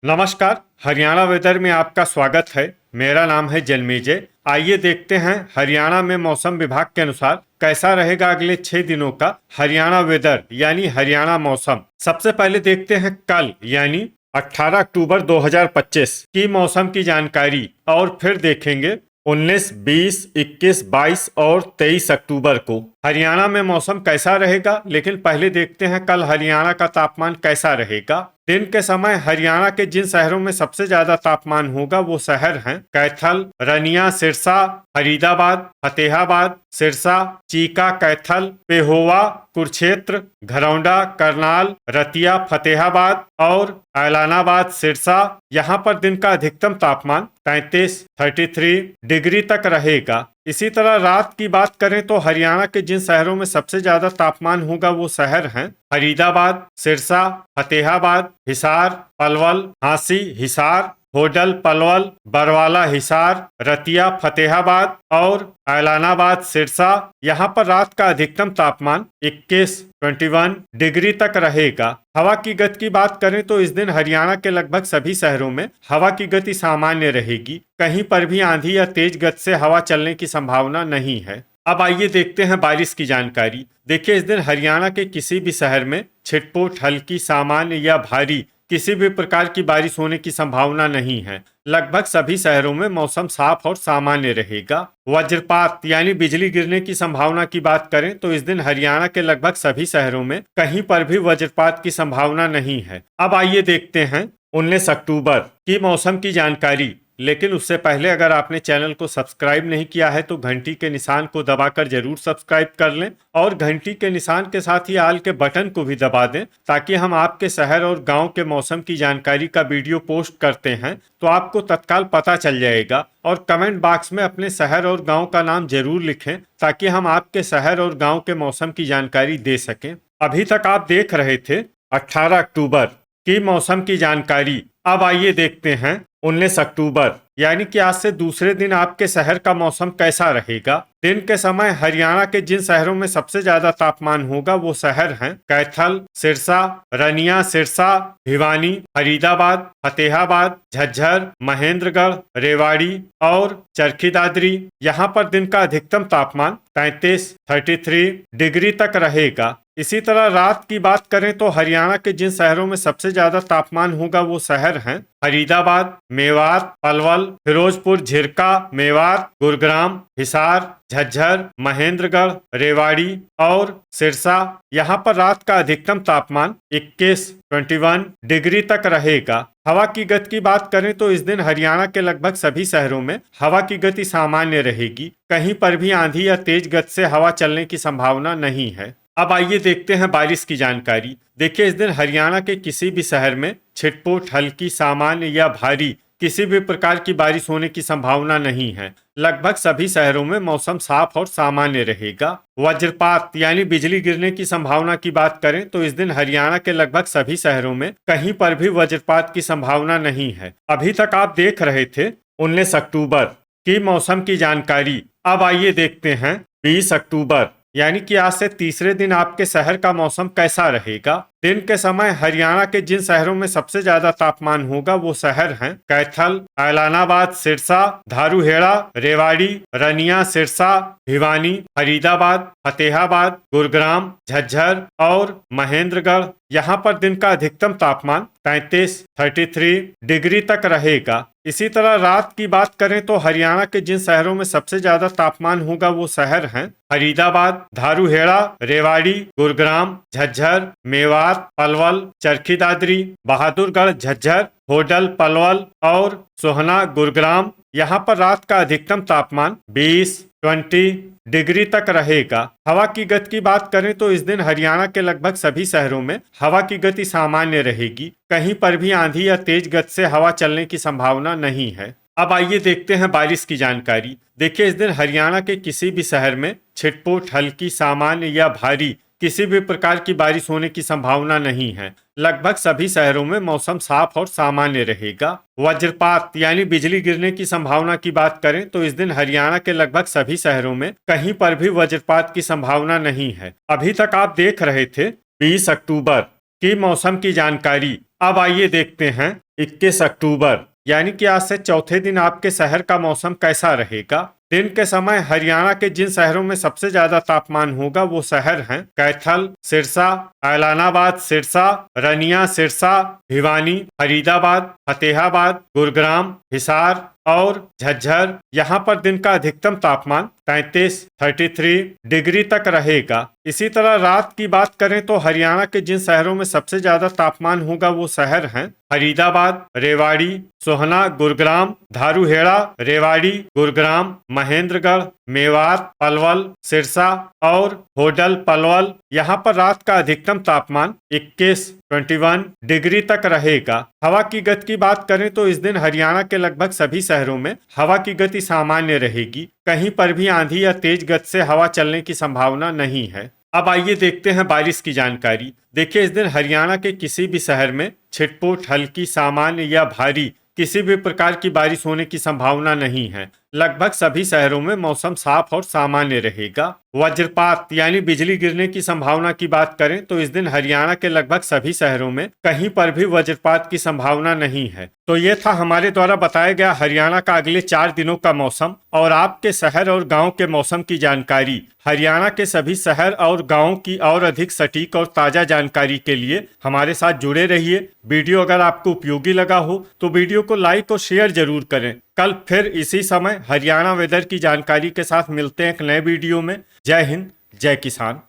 नमस्कार। हरियाणा वेदर में आपका स्वागत है। मेरा नाम है जन्मेजय। आइए देखते हैं हरियाणा में मौसम विभाग के अनुसार कैसा रहेगा अगले 6 दिनों का हरियाणा वेदर यानी हरियाणा मौसम। सबसे पहले देखते हैं कल यानी 18 अक्टूबर 2025 की मौसम की जानकारी और फिर देखेंगे 19, 20, 21, 22 और 23 अक्टूबर को हरियाणा में मौसम कैसा रहेगा। लेकिन पहले देखते हैं कल हरियाणा का तापमान कैसा रहेगा। दिन के समय हरियाणा के जिन शहरों में सबसे ज्यादा तापमान होगा वो शहर हैं कैथल, रनिया, सिरसा, फरीदाबाद, फतेहाबाद, सिरसा, चीका, कैथल, पेहोवा, कुरुक्षेत्र, घरौंडा, करनाल, रतिया, फतेहाबाद और ऐलानाबाद, सिरसा। यहाँ पर दिन का अधिकतम तापमान 33 डिग्री तक रहेगा। इसी तरह रात की बात करें तो हरियाणा के जिन शहरों में सबसे ज्यादा तापमान होगा वो शहर हैं फरीदाबाद, सिरसा, फतेहाबाद, हिसार, पलवल, झांसी, हिसार, होडल, पलवल, बरवाला, हिसार, रतिया, फतेहाबाद और ऐलानाबाद, सिरसा। यहाँ पर रात का अधिकतम तापमान 21 डिग्री तक रहेगा। हवा की गति की बात करें तो इस दिन हरियाणा के लगभग सभी शहरों में हवा की गति सामान्य रहेगी। कहीं पर भी आंधी या तेज गति से हवा चलने की संभावना नहीं है। अब आइए देखते हैं बारिश की जानकारी। देखिए, इस दिन हरियाणा के किसी भी शहर में छिटपुट, हल्की, सामान्य या भारी किसी भी प्रकार की बारिश होने की संभावना नहीं है। लगभग सभी शहरों में मौसम साफ और सामान्य रहेगा। वज्रपात यानी बिजली गिरने की संभावना की बात करें तो इस दिन हरियाणा के लगभग सभी शहरों में कहीं पर भी वज्रपात की संभावना नहीं है। अब आइए देखते हैं 19 अक्टूबर की मौसम की जानकारी। लेकिन उससे पहले अगर आपने चैनल को सब्सक्राइब नहीं किया है तो घंटी के निशान को दबाकर जरूर सब्सक्राइब कर लें और घंटी के निशान के साथ ही आल के बटन को भी दबा दें ताकि हम आपके शहर और गांव के मौसम की जानकारी का वीडियो पोस्ट करते हैं तो आपको तत्काल पता चल जाएगा। और कमेंट बॉक्स में अपने शहर और गाँव का नाम जरूर लिखें ताकि हम आपके शहर और गाँव के मौसम की जानकारी दे सकें। अभी तक आप देख रहे थे 18 अक्टूबर की मौसम की जानकारी। अब आइए देखते हैं 19 अक्टूबर यानी कि आज से दूसरे दिन आपके शहर का मौसम कैसा रहेगा। दिन के समय हरियाणा के जिन शहरों में सबसे ज्यादा तापमान होगा वो शहर हैं कैथल, सिरसा, रनिया, सिरसा, भिवानी, फरीदाबाद, फतेहाबाद, झज्जर, महेंद्रगढ़, रेवाड़ी और चरखी दादरी। यहाँ पर दिन का अधिकतम तापमान 33 डिग्री तक रहेगा। इसी तरह रात की बात करें तो हरियाणा के जिन शहरों में सबसे ज्यादा तापमान होगा वो शहर हैं फरीदाबाद, मेवात, पलवल, फिरोजपुर, झिरका, मेवात, गुरुग्राम, हिसार, झज्जर, महेंद्रगढ़, रेवाड़ी और सिरसा। यहाँ पर रात का अधिकतम तापमान 21 डिग्री तक रहेगा। हवा की गति की बात करें तो इस दिन हरियाणा के लगभग सभी शहरों में हवा की गति सामान्य रहेगी। कहीं पर भी आंधी या तेज गति से हवा चलने की संभावना नहीं है। अब आइए देखते हैं बारिश की जानकारी। देखिए, इस दिन हरियाणा के किसी भी शहर में छिटपुट, हल्की, सामान्य या भारी किसी भी प्रकार की बारिश होने की संभावना नहीं है। लगभग सभी शहरों में मौसम साफ और सामान्य रहेगा। वज्रपात यानी बिजली गिरने की संभावना की बात करें तो इस दिन हरियाणा के लगभग सभी शहरों में कहीं पर भी वज्रपात की संभावना नहीं है। अभी तक आप देख रहे थे 19 अक्टूबर की मौसम की जानकारी। अब आइए देखते हैं 20 अक्टूबर यानी कि आज से तीसरे दिन आपके शहर का मौसम कैसा रहेगा। दिन के समय हरियाणा के जिन शहरों में सबसे ज्यादा तापमान होगा वो शहर हैं कैथल, ऐलानाबाद, सिरसा, धारूहेड़ा, रेवाड़ी, रनिया, सिरसा, भिवानी, फरीदाबाद, फतेहाबाद, गुरुग्राम, झज्जर और महेंद्रगढ़। यहाँ पर दिन का अधिकतम तापमान 33 डिग्री तक रहेगा। इसी तरह रात की बात करें तो हरियाणा के जिन शहरों में सबसे ज्यादा तापमान होगा वो शहर हैं फरीदाबाद, धारूहेड़ा, रेवाड़ी, गुरुग्राम, झज्जर, मेवात, पलवल, चरखी दादरी, बहादुरगढ़, झज्जर, होडल, पलवल और सोहना, गुरुग्राम। यहाँ पर रात का अधिकतम तापमान 20 डिग्री तक रहेगा। हवा की गति की बात करें तो इस दिन हरियाणा के लगभग सभी शहरों में हवा की गति सामान्य रहेगी। कहीं पर भी आंधी या तेज गति से हवा चलने की संभावना नहीं है। अब आइए देखते हैं बारिश की जानकारी। देखिए, इस दिन हरियाणा के किसी भी शहर में छिटपुट, हल्की, सामान्य या भारी किसी भी प्रकार की बारिश होने की संभावना नहीं है। लगभग सभी शहरों में मौसम साफ और सामान्य रहेगा। वज्रपात यानी बिजली गिरने की संभावना की बात करें तो इस दिन हरियाणा के लगभग सभी शहरों में कहीं पर भी वज्रपात की संभावना नहीं है। अभी तक आप देख रहे थे 20 अक्टूबर की मौसम की जानकारी। अब आइए देखते हैं 21 अक्टूबर यानी कि आज से चौथे दिन आपके शहर का मौसम कैसा रहेगा। दिन के समय हरियाणा के जिन शहरों में सबसे ज्यादा तापमान होगा वो शहर हैं कैथल, सिरसा, ऐलानाबाद, सिरसा, रनिया, सिरसा, भिवानी, फरीदाबाद, फतेहाबाद, गुरुग्राम, हिसार और झज्जर। यहाँ पर दिन का अधिकतम तापमान 33 डिग्री तक रहेगा। इसी तरह रात की बात करें तो हरियाणा के जिन शहरों में सबसे ज्यादा तापमान होगा वो शहर हैं फरीदाबाद, रेवाड़ी, सोहना, गुरुग्राम, धारूहेड़ा, रेवाड़ी, गुरुग्राम, महेंद्रगढ़, मेवात, पलवल, सिरसा और होडल पलवल। यहाँ पर रात का अधिकतम तापमान 21 डिग्री तक रहेगा। हवा की गति की बात करें तो इस दिन हरियाणा के लगभग सभी शहरों में हवा की गति सामान्य रहेगी। कहीं पर भी आंधी या तेज गति से हवा चलने की संभावना नहीं है। अब आइए देखते हैं बारिश की जानकारी। देखिए इस दिन हरियाणा के किसी भी शहर में छिटपुट, हल्की, सामान्य या भारी किसी भी प्रकार की बारिश होने की संभावना नहीं है। लगभग सभी शहरों में मौसम साफ और सामान्य रहेगा। वज्रपात यानी बिजली गिरने की संभावना की बात करें तो इस दिन हरियाणा के लगभग सभी शहरों में कहीं पर भी वज्रपात की संभावना नहीं है। तो ये था हमारे द्वारा बताया गया हरियाणा का अगले 4 दिनों का मौसम और आपके शहर और गांव के मौसम की जानकारी। हरियाणा के सभी शहर और गांव की और अधिक सटीक और ताजा जानकारी के लिए हमारे साथ जुड़े रहिए। वीडियो अगर आपको उपयोगी लगा हो तो वीडियो को लाइक और शेयर जरूर करें। कल फिर इसी समय हरियाणा वेदर की जानकारी के साथ मिलते हैं एक नए वीडियो में। जय हिंद, जय किसान।